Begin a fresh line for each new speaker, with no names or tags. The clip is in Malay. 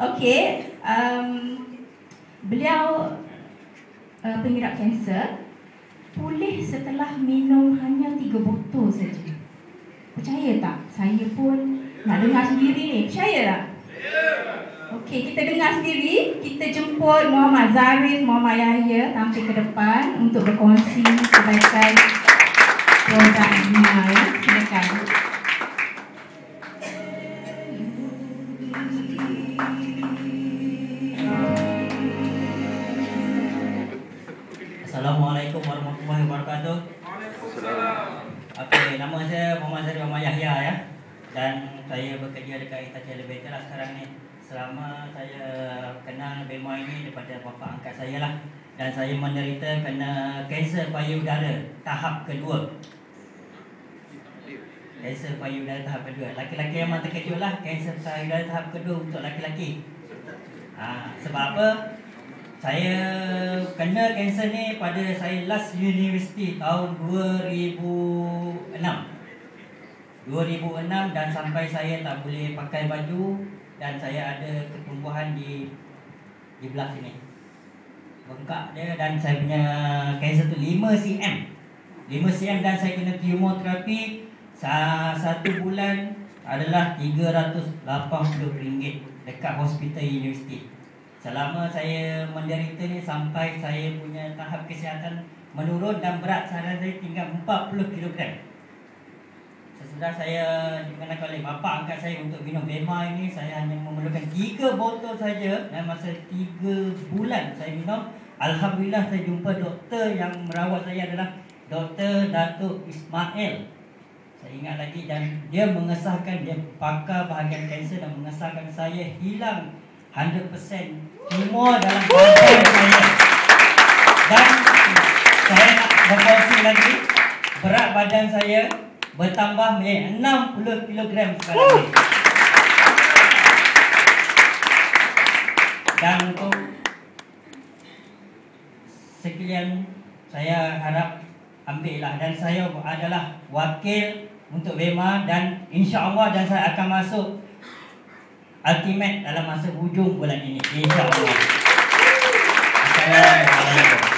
Okey, beliau pengidap kanser pulih setelah minum hanya 3 botol saja. Percaya tak? Saya pun nak dengar sendiri ni. Percaya tak? Okey, kita dengar sendiri. Kita jemput Muhammad Zarif, Muhammad Yahya tampil ke depan untuk berkongsi kebaikan produknya. Silakan.
Assalamualaikum warahmatullahi wabarakatuh. Okey, nama saya Muhammad Zarif Muhammad Yahya ya. Dan saya bekerja dekat Hitachi Elevator lah sekarang ni. Selama saya kenal BEMA ini daripada bapa angkat saya lah. Dan saya menderita kena kanser payudara tahap kedua. Kanser payudara tahap kedua. Laki-laki memang terkejut lah, kanser payudara tahap kedua untuk laki-laki. Sebab apa? Saya kena kanser ni pada saya last university tahun 2006 dan sampai saya tak boleh pakai baju dan saya ada ketumbuhan di belah sini. Bengkak dia dan saya punya kanser tu 5 cm dan saya kena kemoterapi 1 bulan adalah RM380 dekat hospital universiti. Selama saya menderita ni sampai saya punya tahap kesihatan menurun dan berat saya tinggal 40 kg. Sesudah saya dikenakan oleh bapa angkat saya untuk minum BEMA ini, saya hanya memerlukan 3 botol saja dan masa 3 bulan saya minum. Alhamdulillah saya jumpa doktor yang merawat saya adalah Dr. Datuk Ismail. Saya ingat lagi dan dia mengesahkan, dia pakar bahagian kanser dan mengesahkan saya hilang 100% tumor dalam badan saya. Dan saya nak berkongsi lagi, berat badan saya bertambah 60 kg sekarang ni. Dan untuk sekian saya harap ambillah, dan saya adalah wakil untuk BEMA dan insya-Allah dan saya akan masuk ultimate dalam masa hujung bulan ini, insya-Allah. Assalamualaikum.